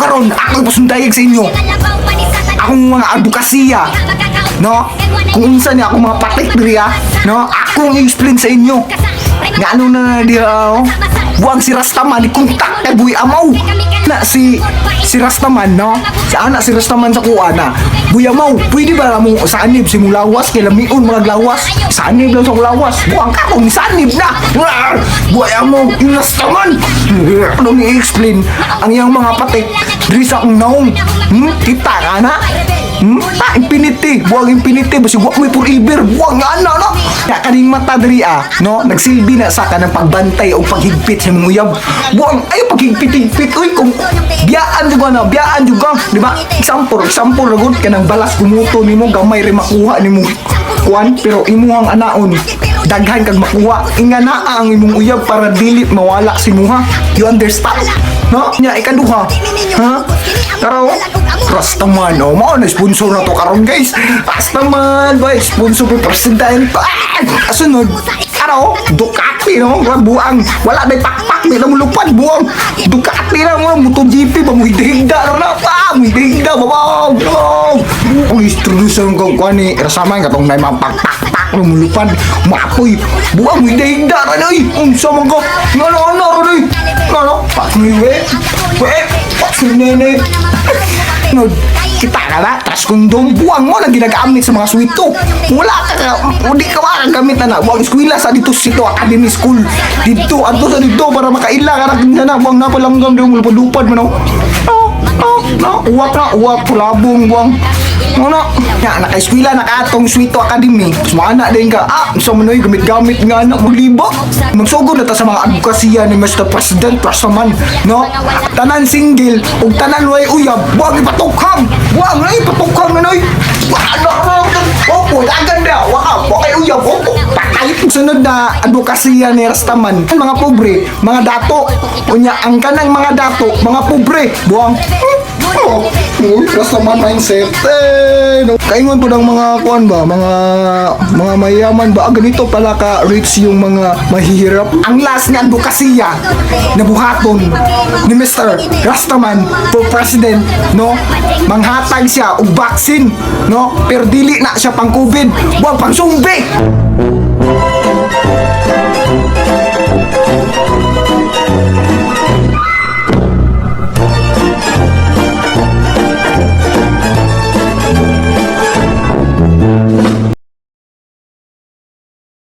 karon ako ipasundayag sa inyo. Akong mga advokasya, no? Kung unsa niya akong mga patik diri no? Akong i-explain sa inyo. Nga ano na diya, oh? Buwang si Rastaman, ikontak kay Buy Amaw. Na si Rastaman, no? Si anak si Rastaman sa kuha na. Buy Amaw, pwede ba mo sa anib si mong lawas? Kaya lamiun mga lawas. Sa anib lang sa lawas. Buwang ka kung sa anib na. Buy Amaw, yung Rastaman. Ano ni-explain ang iyang mga patik diri sa akong naong. Kita ka na? Ta infinity, buwang infinity, basi buwang may forever, buwang nga na, no? Kaya kaning mata diri no? Nagsilbi na sa ka ng pagbantay o paghigpit sa mong uyab. Buwang, ay paghigpit-higpit, uy, kung biyaan juga na, biyaan juga, di ba? Example, lagod ka ng balas kumuto ni mo, gamay rin makuha ni mo. Kuan, pero imuhang anaon, daghan kag makuha, inga na ang imong uyab para dili mawala si muha. You understand? No? Nya, ikaduha, ha? Karo, Rastaman, oh, mao na sponsor na to karon guys. Rastaman, ba sponsor po presidente. Asunod, karo, Ducati no, buang. Wala may pakpak, may namulupad buang. Ducati na mo, MotoGP ba mo higda na pa, mo higda ba. Ang introduce ko ni Rastaman katong may mga pakpak namulupad, mapoy. Buang mo higda ra nay. Unsa man ko? Ano ra nay? Ano? Pakniwe. Nene. No, kita ka na, tas kondom, buwang mo lang ginagamit sa mga suwito. Wala ka, hindi ka makagamit na buwang eskwela sa dito Sito Academy School. Dito, ato sa dito, para makaila ka na, buwang napalanggam, di mo lupad-lupad mo, no? Uwak, pulabong, buwang. Ano? Nga, naka-eskwela, naka-atong Sito Academy. Tapos mga anak din ka, sa manoy, gamit-gamit nga anak, magliba. Magsugod na ta sa mga advokasya ni Mr. President, Rastaman, no? Tanan single, ug tanan way uyab, buwag ipatukhang! Buwag na ipatukhang na noy! Opo, aganda! Wakay uyab, opo! Pakalit sunod na advokasya ni Rastaman, mga pobre, mga dato, unya ang kanang mga dato, mga pobre, buwang, Rastaman mindset. Kaingon po ng mga kuan ba, mga mayaman ba, ganito pala ka rich yung mga mahihirap. Ang last nga advokasya na buhaton ni Mr. Rastaman for president, no? Manghatag siya og vaccine, no? Pero dili na siya pang COVID, buwag pang sumbi.